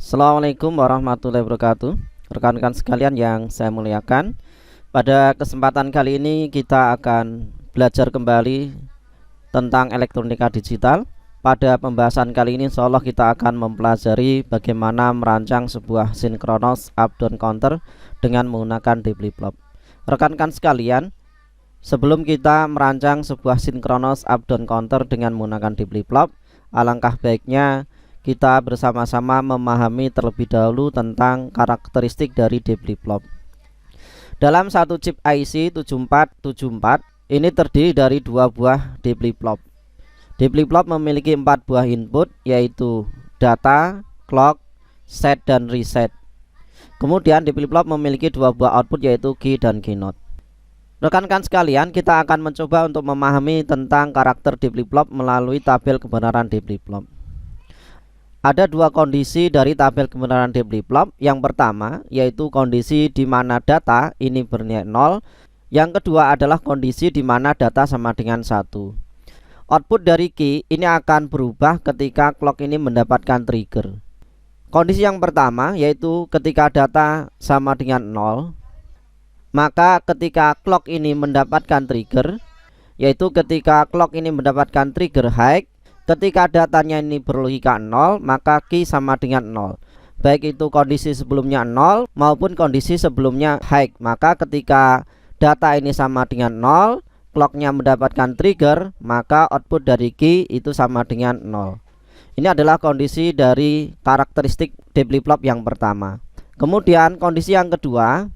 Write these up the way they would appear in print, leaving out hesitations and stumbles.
Assalamualaikum warahmatullahi wabarakatuh. Rekan-rekan sekalian yang saya muliakan, pada kesempatan kali ini kita akan belajar kembali tentang elektronika digital. Pada pembahasan kali ini insya Allah kita akan mempelajari bagaimana merancang sebuah sinkronos up down counter dengan menggunakan D flip-flop. Rekan-rekan sekalian, sebelum kita merancang sebuah sinkronos up down counter dengan menggunakan D flip-flop, alangkah baiknya kita bersama-sama memahami terlebih dahulu tentang karakteristik dari D flip-flop. Dalam satu chip IC 7474 ini terdiri dari dua buah D flip-flop. D flip-flop memiliki 4 buah input, yaitu data, clock, set, dan reset. Kemudian D flip-flop memiliki 2 buah output, yaitu key dan keynote. Rekan-rekan sekalian, kita akan mencoba untuk memahami tentang karakter D flip-flop melalui tabel kebenaran D flip-flop. Ada 2 kondisi dari tabel kebenaran D flip-flop. Yang pertama yaitu kondisi di mana data ini bernilai 0. Yang kedua adalah kondisi di mana data sama dengan 1. Output dari key ini akan berubah ketika clock ini mendapatkan trigger. Kondisi yang pertama yaitu ketika data sama dengan 0, maka ketika clock ini mendapatkan trigger, yaitu ketika clock ini mendapatkan trigger high, ketika datanya ini berlogika 0, maka key sama dengan 0. Baik itu kondisi sebelumnya 0 maupun kondisi sebelumnya high. Maka ketika data ini sama dengan 0, clocknya mendapatkan trigger, maka output dari key itu sama dengan 0. Ini adalah kondisi dari karakteristik D flip-flop yang pertama. Kemudian kondisi yang kedua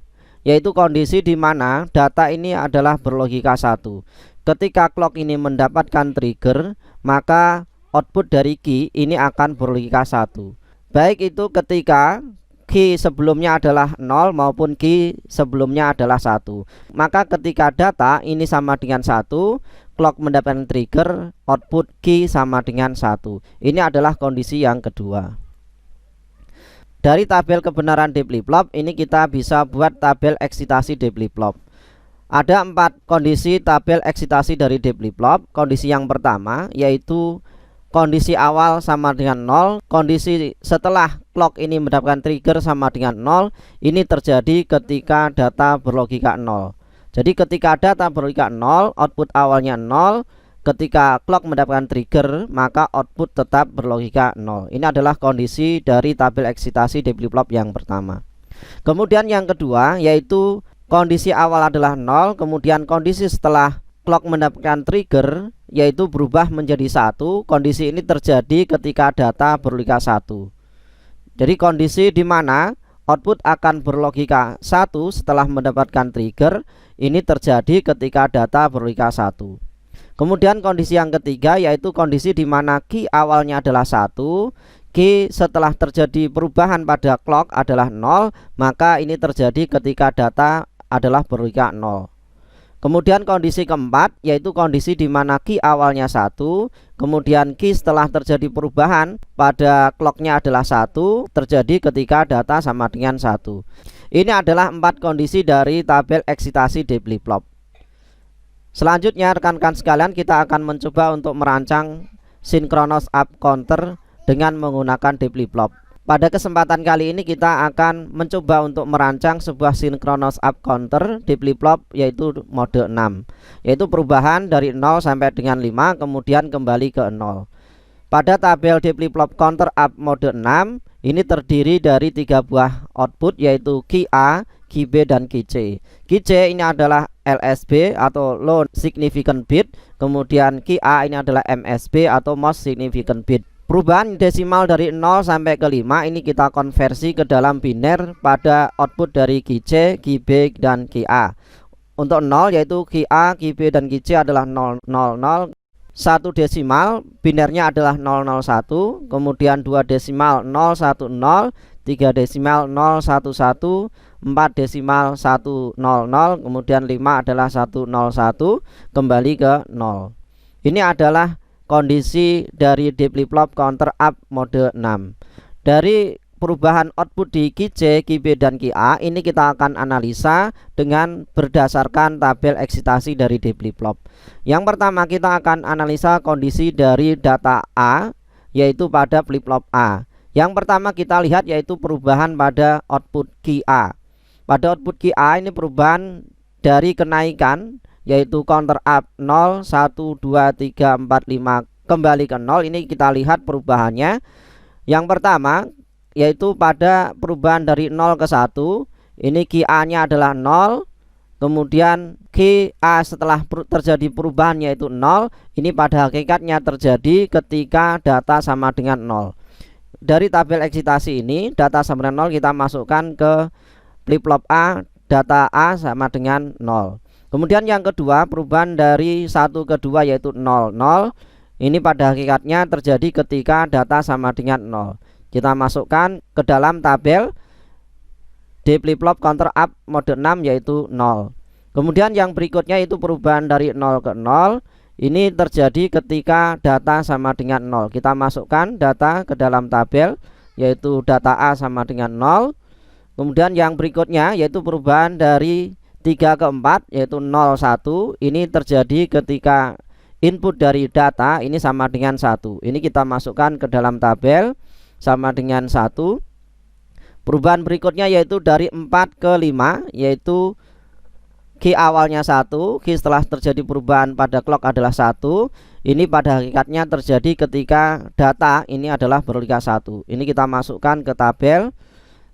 yaitu kondisi di mana data ini adalah berlogika 1. Ketika clock ini mendapatkan trigger, maka output dari key ini akan berlogika 1. Baik itu ketika key sebelumnya adalah 0 maupun key sebelumnya adalah 1. Maka ketika data ini sama dengan 1, clock mendapatkan trigger, output key sama dengan 1. Ini adalah kondisi yang kedua. Dari tabel kebenaran D flip-flop ini kita bisa buat tabel eksitasi D flip-flop. Ada 4 kondisi tabel eksitasi dari D flip-flop. Kondisi yang pertama yaitu kondisi awal sama dengan 0. Kondisi setelah clock ini mendapatkan trigger sama dengan 0. Ini terjadi ketika data berlogika 0. Jadi ketika data berlogika 0, output awalnya 0. Ketika clock mendapatkan trigger, maka output tetap berlogika 0. Ini adalah kondisi dari tabel eksitasi D flip-flop yang pertama. Kemudian yang kedua yaitu kondisi awal adalah 0, kemudian kondisi setelah clock mendapatkan trigger yaitu berubah menjadi 1. Kondisi ini terjadi ketika data berlogika 1. Jadi kondisi di mana output akan berlogika 1 setelah mendapatkan trigger ini terjadi ketika data berlogika 1. Kemudian kondisi yang ketiga yaitu kondisi di mana key awalnya adalah 1. Key setelah terjadi perubahan pada clock adalah 0, maka ini terjadi ketika data adalah berlogika 0. Kemudian kondisi keempat yaitu kondisi di mana key awalnya 1, kemudian key setelah terjadi perubahan pada clocknya adalah 1, terjadi ketika data sama dengan 1. Ini adalah 4 kondisi dari tabel eksitasi D flip-flop. Selanjutnya rekan-rekan sekalian, kita akan mencoba untuk merancang sinkronos up counter dengan menggunakan D flip-flop. Pada kesempatan kali ini kita akan mencoba untuk merancang sebuah sinkronos up counter D flip-flop yaitu mode 6, yaitu perubahan dari 0 sampai dengan 5 kemudian kembali ke 0. Pada tabel D flip-flop counter up mode 6 ini terdiri dari 3 buah output yaitu key A, key B, dan key C. Key C ini adalah LSB atau low significant bit, kemudian key A ini adalah MSB atau most significant bit. Perubahan desimal dari 0 sampai ke 5 ini kita konversi ke dalam biner pada output dari key C, key B, dan key A. Untuk 0 yaitu key A, key B, dan key C adalah 000. 1 desimal binernya adalah 001, kemudian 2 desimal 010, 3 desimal 011, 4 desimal 100, kemudian 5 adalah 101, kembali ke 0. Ini adalah kondisi dari D flip-flop counter up mode 6. Dari perubahan output di key C, key B, dan key A ini kita akan analisa dengan berdasarkan tabel eksitasi dari D flip-flop. Yang pertama kita akan analisa kondisi dari data A yaitu pada flip-flop A. Yang pertama kita lihat yaitu perubahan pada output key A. Pada output key A ini perubahan dari kenaikan yaitu counter up 0, 1, 2, 3, 4, 5 kembali ke 0. Ini kita lihat perubahannya. Yang pertama yaitu pada perubahan dari 0 ke 1. Ini key A nya adalah 0. Kemudian key A setelah terjadi perubahan yaitu 0. Ini pada hakikatnya terjadi ketika data sama dengan 0. Dari tabel eksitasi ini data sama dengan 0 kita masukkan ke flip flop A, data A sama dengan 0. Kemudian yang kedua perubahan dari 1 ke 2 yaitu 0, 0. Ini pada hakikatnya terjadi ketika data sama dengan 0. Kita masukkan ke dalam tabel D flip flop counter up mode 6 yaitu 0. Kemudian yang berikutnya itu perubahan dari 0 ke 0. Ini terjadi ketika data sama dengan 0. Kita masukkan data ke dalam tabel yaitu data A sama dengan 0. Kemudian yang berikutnya yaitu perubahan dari 3 ke 4 yaitu 0, 1. Ini terjadi ketika input dari data ini sama dengan 1. Ini kita masukkan ke dalam tabel sama dengan 1. Perubahan berikutnya yaitu dari 4 ke 5 yaitu key awalnya 1, key setelah terjadi perubahan pada clock adalah 1. Ini pada hakikatnya terjadi ketika data ini adalah berliga 1. Ini kita masukkan ke tabel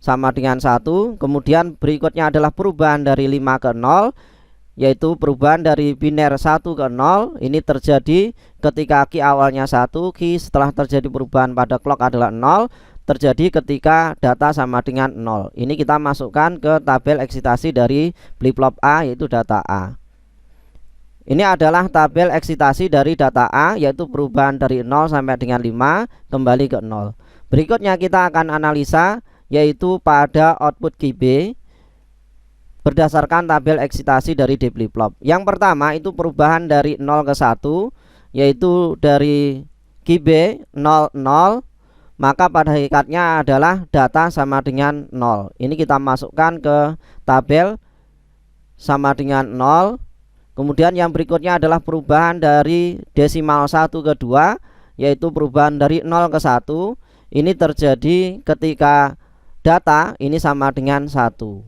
sama dengan 1. Kemudian berikutnya adalah perubahan dari 5 ke 0 yaitu perubahan dari biner 1 ke 0. Ini terjadi ketika key awalnya 1, key setelah terjadi perubahan pada clock adalah 0, terjadi ketika data sama dengan 0. Ini kita masukkan ke tabel eksitasi dari flip flop A yaitu data A. Ini adalah tabel eksitasi dari data A yaitu perubahan dari 0 sampai dengan 5 kembali ke 0. Berikutnya kita akan analisa yaitu pada output key B berdasarkan tabel eksitasi dari D flip flop. Yang pertama itu perubahan dari 0 ke 1 yaitu dari key B 0, 0. Maka pada hakikatnya adalah data sama dengan 0. Ini kita masukkan ke tabel sama dengan 0. Kemudian yang berikutnya adalah perubahan dari desimal 1 ke 2 yaitu perubahan dari 0 ke 1. Ini terjadi ketika data ini sama dengan 1.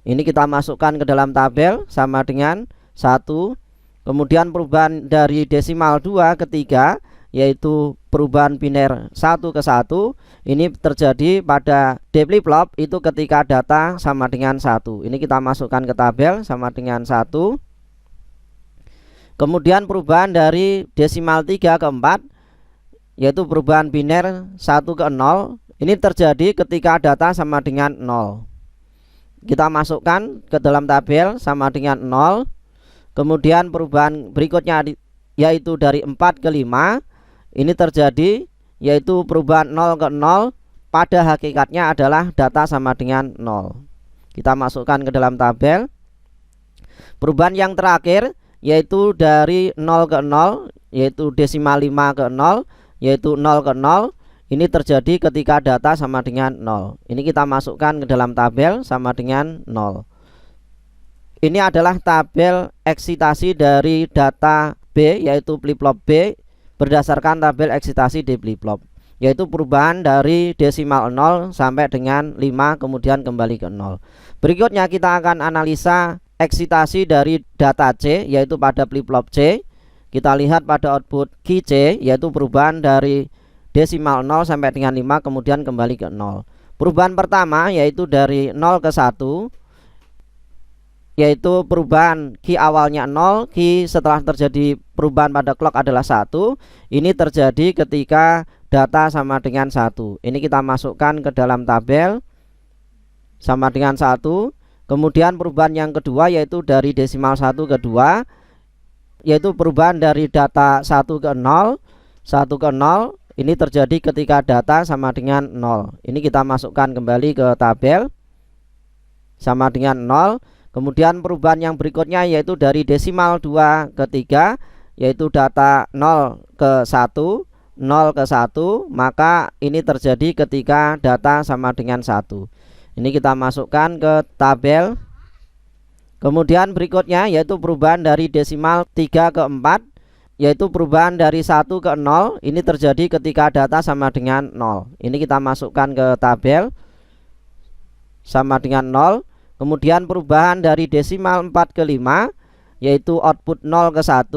Ini kita masukkan ke dalam tabel sama dengan 1. Kemudian perubahan dari desimal 2 ke 3 yaitu perubahan biner 1 ke 1. Ini terjadi pada D flip flop itu ketika data sama dengan 1. Ini kita masukkan ke tabel sama dengan 1. Kemudian perubahan dari desimal 3 ke 4 yaitu perubahan biner 1 ke 0. Ini terjadi ketika data sama dengan 0. Kita masukkan ke dalam tabel sama dengan 0. Kemudian perubahan berikutnya yaitu dari 4 ke 5. Ini terjadi yaitu perubahan 0 ke 0 pada hakikatnya adalah data sama dengan 0. Kita masukkan ke dalam tabel. Perubahan yang terakhir yaitu dari 0 ke 0 yaitu desimal 5 ke 0 yaitu 0 ke 0. Ini terjadi ketika data sama dengan 0. Ini kita masukkan ke dalam tabel sama dengan 0. Ini adalah tabel eksitasi dari data B yaitu flip flop B berdasarkan tabel eksitasi D flip flop yaitu perubahan dari desimal 0 sampai dengan 5 kemudian kembali ke 0. Berikutnya kita akan analisa eksitasi dari data C yaitu pada flip flop C. Kita lihat pada output key C yaitu perubahan dari desimal 0 sampai dengan 5 kemudian kembali ke 0. Perubahan pertama yaitu dari 0 ke 1 yaitu perubahan key awalnya 0, key setelah terjadi perubahan pada clock adalah 1. Ini terjadi ketika data sama dengan 1. Ini kita masukkan ke dalam tabel sama dengan 1. Kemudian perubahan yang kedua yaitu dari desimal 1 ke 2 yaitu perubahan dari data 1 ke 0, 1 ke 0. Ini terjadi ketika data sama dengan 0. Ini kita masukkan kembali ke tabel sama dengan 0. Kemudian perubahan yang berikutnya yaitu dari desimal 2 ke 3 yaitu data 0 ke 1, 0 ke 1. Maka ini terjadi ketika data sama dengan 1. Ini kita masukkan ke tabel. Kemudian berikutnya yaitu perubahan dari desimal 3 ke 4 yaitu perubahan dari 1 ke 0 ini terjadi ketika data sama dengan 0. Ini kita masukkan ke tabel sama dengan 0. Kemudian perubahan dari desimal 4 ke 5 yaitu output 0 ke 1,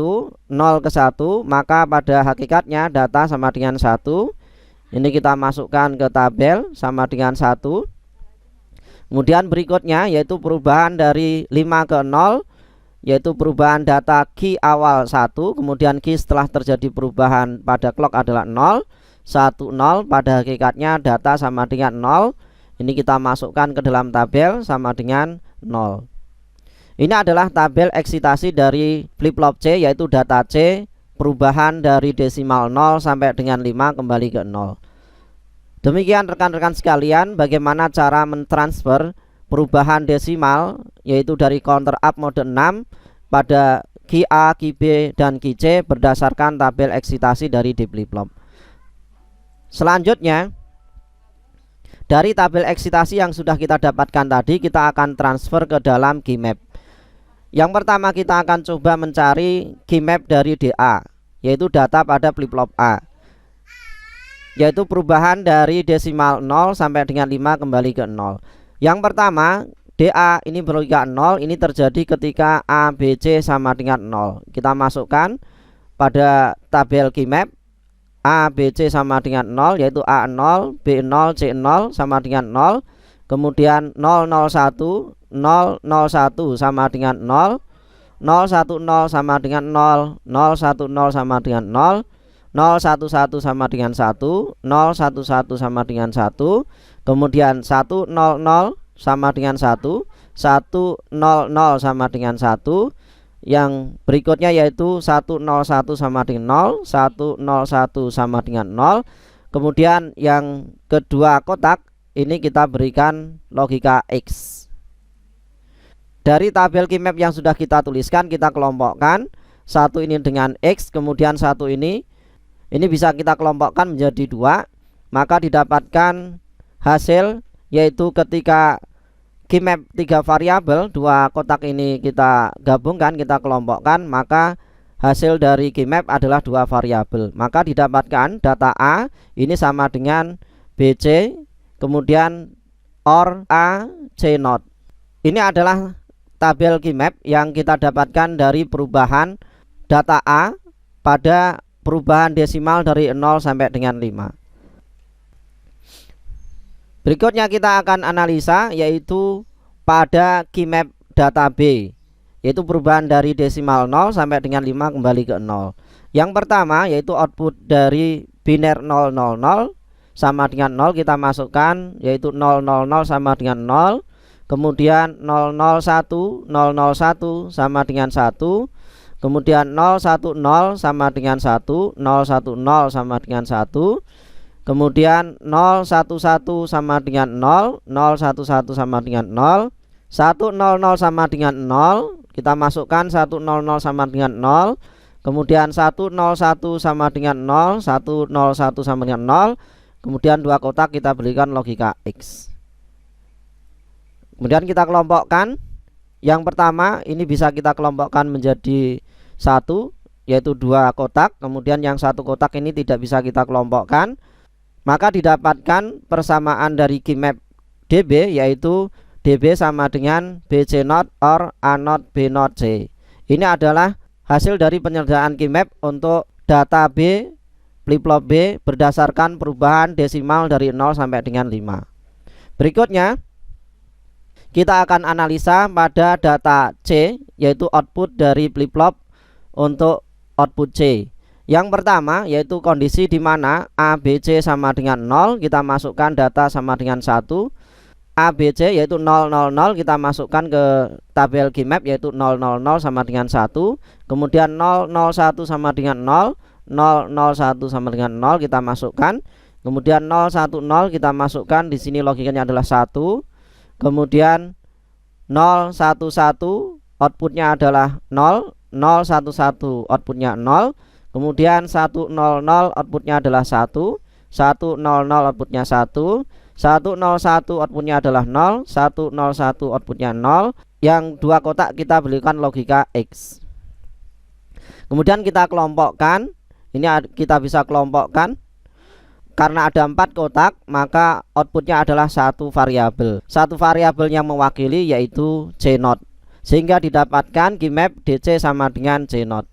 0 ke 1, maka pada hakikatnya data sama dengan 1. Ini kita masukkan ke tabel sama dengan 1. Kemudian berikutnya yaitu perubahan dari 5 ke 0 yaitu perubahan data key awal 1, kemudian key setelah terjadi perubahan pada clock adalah 0, 1, 0, pada hakikatnya data sama dengan 0. Ini kita masukkan ke dalam tabel sama dengan 0. Ini adalah tabel eksitasi dari flip-flop C, yaitu data C perubahan dari desimal 0 sampai dengan 5 kembali ke 0. Demikian rekan-rekan sekalian bagaimana cara mentransfer perubahan desimal yaitu dari counter up mode 6 pada key A, key B, dan key C berdasarkan tabel eksitasi dari D flip-flop. Selanjutnya dari tabel eksitasi yang sudah kita dapatkan tadi kita akan transfer ke dalam key map. Yang pertama kita akan coba mencari key map dari DA, yaitu data pada flip-flop A, yaitu perubahan dari desimal 0 sampai dengan 5 kembali ke 0. Yang pertama DA ini berlogika 0, ini terjadi ketika A, B, C sama dengan 0. Kita masukkan pada tabel key map A, B, C sama dengan 0, yaitu A 0, B 0, C 0 sama dengan 0. Kemudian 001, 001 sama dengan 0, 010 sama dengan 0, 010 sama dengan 0, 011 sama dengan 1, 011 sama dengan 1, kemudian 100 sama dengan 1, 100 sama dengan 1, yang berikutnya yaitu 101 sama dengan 0, 101 sama dengan 0. Kemudian yang kedua kotak ini kita berikan logika X. Dari tabel key map yang sudah kita tuliskan kita kelompokkan, satu ini dengan X, kemudian satu ini bisa kita kelompokkan menjadi 2, maka didapatkan hasil yaitu ketika key map 3 variabel, 2 kotak ini kita gabungkan, kita kelompokkan, maka hasil dari key map adalah 2 variabel. Maka didapatkan data A ini sama dengan BC, kemudian OR A C not. Ini adalah tabel key map yang kita dapatkan dari perubahan data A pada perubahan desimal dari 0 sampai dengan 5. Berikutnya kita akan analisa yaitu pada key map data B, yaitu perubahan dari desimal 0 sampai dengan 5 kembali ke 0. Yang pertama yaitu output dari biner 000 sama dengan 0 kita masukkan, yaitu 000 sama dengan 0, kemudian 001 sama dengan 1, kemudian 010 sama dengan 1, 010 sama dengan 1, kemudian 011 sama dengan 0, 011 sama dengan 0, 100 sama dengan 0, kita masukkan 100 sama dengan 0, kemudian 101 sama dengan 0, 101 sama dengan 0, kemudian 2 kotak kita berikan logika X. Kemudian kita kelompokkan. Yang pertama ini bisa kita kelompokkan menjadi 1, yaitu 2 kotak. Kemudian yang 1 kotak ini tidak bisa kita kelompokkan, maka didapatkan persamaan dari key map DB, yaitu DB sama dengan BC not or A not B not C. Ini adalah hasil dari penyertaan key map untuk data B, flip-flop B berdasarkan perubahan desimal dari 0 sampai dengan 5. Berikutnya kita akan analisa pada data C, yaitu output dari flip-flop untuk output C. Yang pertama yaitu kondisi di mana A, B, C sama dengan 0, kita masukkan data sama dengan 1. A, B, C yaitu 000 kita masukkan ke tabel key map, yaitu 000 sama dengan 1. Kemudian 001 sama dengan 0, 001 sama dengan 0 kita masukkan. Kemudian 010 kita masukkan, di sini logikanya adalah 1. Kemudian 011 outputnya adalah 0, 011 outputnya 0. Kemudian 100 outputnya adalah 1, 100 outputnya 1, 101 outputnya adalah 0, 101 outputnya 0. Yang 2 kotak kita berikan logika X. Kemudian kita kelompokkan. Ini kita bisa kelompokkan. Karena ada 4 kotak, maka outputnya adalah satu variabel. Satu variabel yang mewakili yaitu C0. Sehingga didapatkan key map DC sama dengan C0.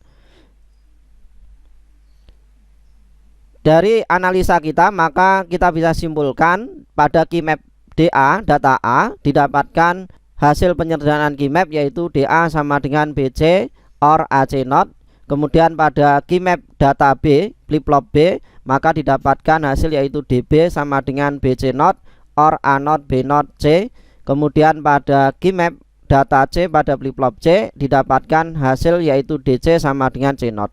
Dari analisa kita, maka kita bisa simpulkan pada key map DA, data A, didapatkan hasil penyederhanaan key map yaitu DA sama dengan BC OR AC0. Kemudian pada key map data B, flip-flop B, maka didapatkan hasil yaitu DB sama dengan BC0 OR A0 B0 C. Kemudian pada key map data C pada flip-flop C, didapatkan hasil yaitu DC sama dengan C0.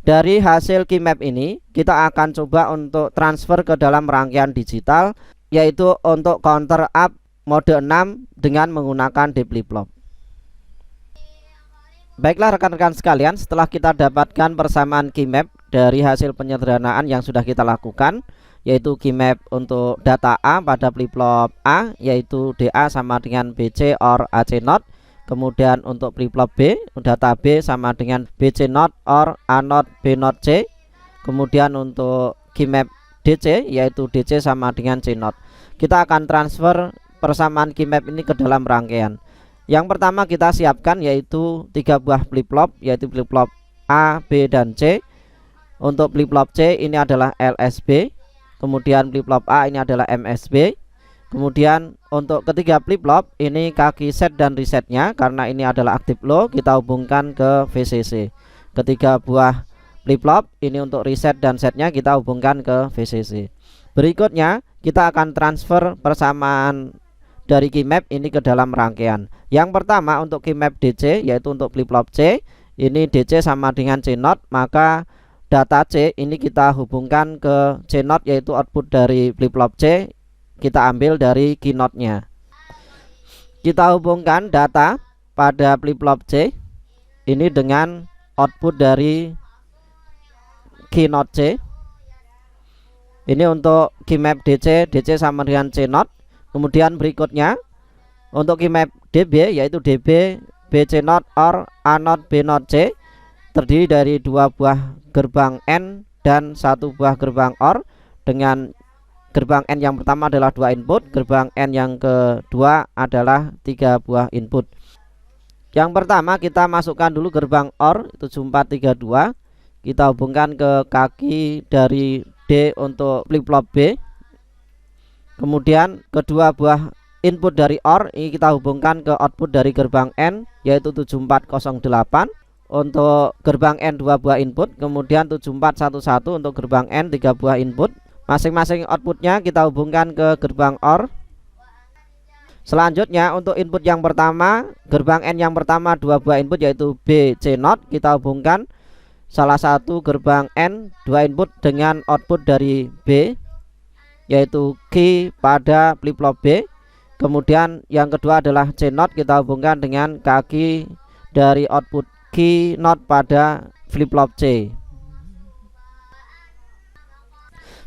Dari hasil key map ini kita akan coba untuk transfer ke dalam rangkaian digital, yaitu untuk counter up mode 6 dengan menggunakan D flip-flop. Baiklah rekan-rekan sekalian, setelah kita dapatkan persamaan key map dari hasil penyederhanaan yang sudah kita lakukan, yaitu key map untuk data A pada flip-flop A yaitu DA sama dengan BC OR AC0. Kemudian untuk flip-flop B, data B sama dengan BC0 OR A0 B0 C. Kemudian untuk key map DC yaitu DC sama dengan C0. Kita akan transfer persamaan key map ini ke dalam rangkaian. Yang pertama kita siapkan yaitu 3 buah flip-flop, yaitu flip-flop A, B, dan C. Untuk flip-flop C ini adalah LSB. Kemudian flip-flop A ini adalah MSB. Kemudian untuk ketiga flip-flop ini kaki set dan resetnya, karena ini adalah aktif low, kita hubungkan ke VCC. Ketiga buah flip-flop ini untuk reset dan setnya kita hubungkan ke VCC. Berikutnya kita akan transfer persamaan dari key map ini ke dalam rangkaian. Yang pertama untuk key map DC yaitu untuk flip-flop C, ini DC sama dengan C0, maka data C ini kita hubungkan ke C0 yaitu output dari flip-flop C, kita ambil dari keynote-nya. Kita hubungkan data pada flip-flop C ini dengan output dari keynote C. Ini untuk key map DC, DC sama dengan C0. Kemudian berikutnya untuk key map DB yaitu DB BC0 OR A0 B0 C, terdiri dari 2 buah gerbang N dan 1 buah gerbang OR, dengan gerbang N yang pertama adalah 2 input, gerbang N yang kedua adalah 3 buah input. Yang pertama kita masukkan dulu gerbang OR 7432, kita hubungkan ke kaki dari D untuk flip-flop B. Kemudian kedua buah input dari OR ini kita hubungkan ke output dari gerbang N yaitu 7408. Untuk gerbang N 2 buah input, kemudian 7411 untuk gerbang N 3 buah input. Masing-masing outputnya kita hubungkan ke gerbang OR. Selanjutnya untuk input yang pertama, gerbang N yang pertama 2 buah input yaitu B, C0, kita hubungkan salah satu gerbang N 2 input dengan output dari B yaitu key pada flip-flop B. Kemudian yang kedua adalah C0, kita hubungkan dengan kaki dari output key not pada flip-flop C.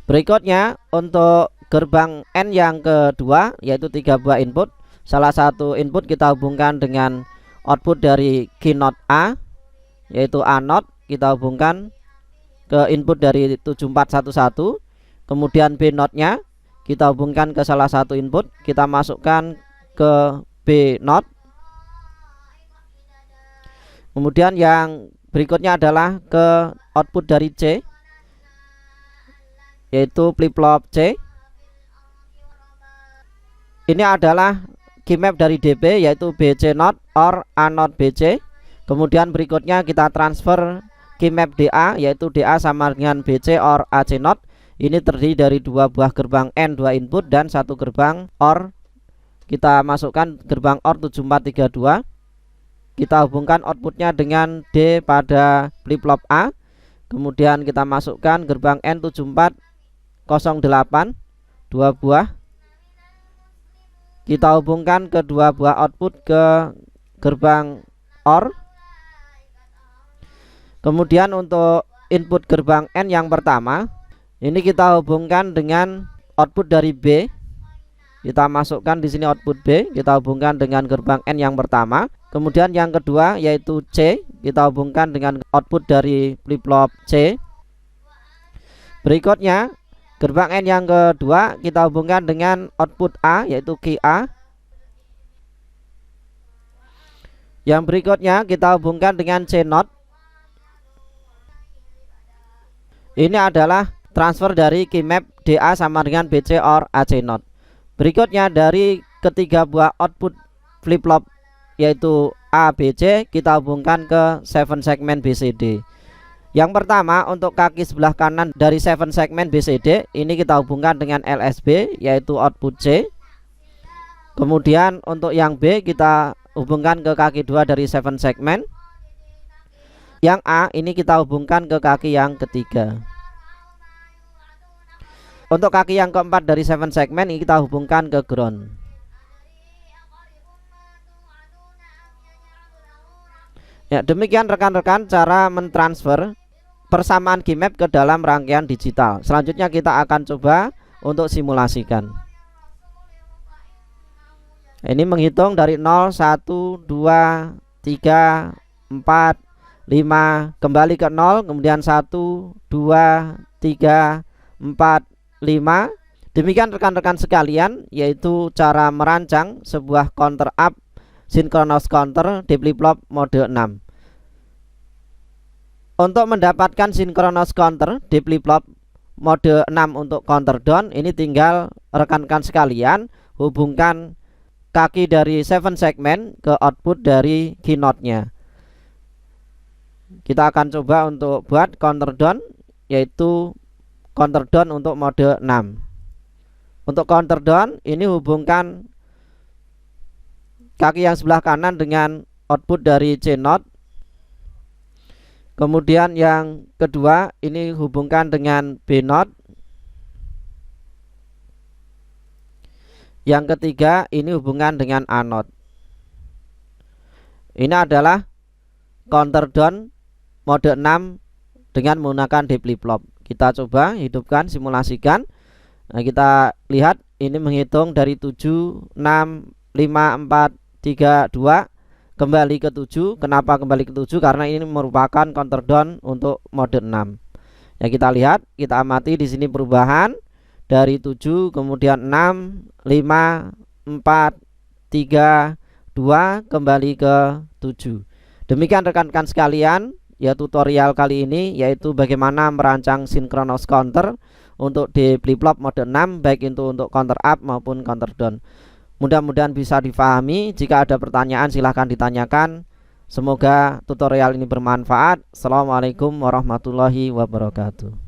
Berikutnya untuk gerbang N yang kedua yaitu 3 buah input, salah satu input kita hubungkan dengan output dari key not A yaitu A0, kita hubungkan ke input dari 7411. Kemudian B not nya kita hubungkan ke salah satu input, kita masukkan ke B not. Kemudian yang berikutnya adalah ke output dari C yaitu flip-flop C. Ini adalah key map dari DB yaitu BC0 OR A0 BC. Kemudian berikutnya kita transfer key map DA yaitu DA sama dengan BC OR AC0. Ini terdiri dari 2 buah gerbang N 2 input dan 1 gerbang OR. Kita masukkan gerbang OR 7432. Kita hubungkan outputnya dengan D pada flip-flop A. Kemudian kita masukkan gerbang N 7408 2 buah. Kita hubungkan ke 2 buah output ke gerbang OR. Kemudian untuk input gerbang N yang pertama ini kita hubungkan dengan output dari B. Kita masukkan di sini output B, kita hubungkan dengan gerbang N yang pertama. Kemudian yang kedua yaitu C, kita hubungkan dengan output dari flip-flop C. Berikutnya gerbang AND yang kedua kita hubungkan dengan output A, yaitu QA. Yang berikutnya kita hubungkan dengan C0. Ini adalah transfer dari key map DA sama dengan BC or AC0. Berikutnya dari ketiga buah output flip-flop yaitu A, B, C, kita hubungkan ke 7 segmen BCD. Yang pertama untuk kaki sebelah kanan dari 7 segmen BCD ini kita hubungkan dengan LSB yaitu output C. Kemudian untuk yang B kita hubungkan ke kaki 2 dari 7 segmen. Yang A ini kita hubungkan ke kaki yang ketiga. Untuk kaki yang keempat dari 7 segmen ini kita hubungkan ke ground. Ya, demikian rekan-rekan cara mentransfer persamaan key map ke dalam rangkaian digital. Selanjutnya kita akan coba untuk simulasikan. Ini menghitung dari 0, 1, 2, 3, 4, 5, kembali ke 0, kemudian 1, 2, 3, 4, 5. Demikian rekan-rekan sekalian, yaitu cara merancang sebuah counter up synchronous counter di flip-flop mode 6. Untuk mendapatkan synchronous counter di flip-flop mode 6 untuk counter down, ini tinggal rekan-rekan sekalian hubungkan kaki dari 7 segmen ke output dari keynote-nya. Kita akan coba untuk buat counter down, yaitu counter down untuk mode 6. Untuk counter down ini hubungkan kaki yang sebelah kanan dengan output dari C0. Kemudian yang kedua ini hubungkan dengan B0. Yang ketiga ini hubungan dengan A0. Ini adalah counter down mode 6 dengan menggunakan D flip-flop. Kita coba hidupkan, simulasikan. Nah, kita lihat ini menghitung dari 7, 6, 5, 4, 3, 2 kembali ke 7. Kenapa kembali ke 7? Karena ini merupakan counter down untuk mode 6. Ya, kita lihat, kita amati di sini perubahan dari 7 kemudian 6, 5, 4, 3, 2 kembali ke 7. Demikian rekan-rekan sekalian, ya tutorial kali ini yaitu bagaimana merancang synchronous counter untuk di flip-flop mode 6 baik itu untuk counter up maupun counter down. Mudah-mudahan bisa difahami. Jika ada pertanyaan silahkan ditanyakan. Semoga tutorial ini bermanfaat. Assalamualaikum warahmatullahi wabarakatuh.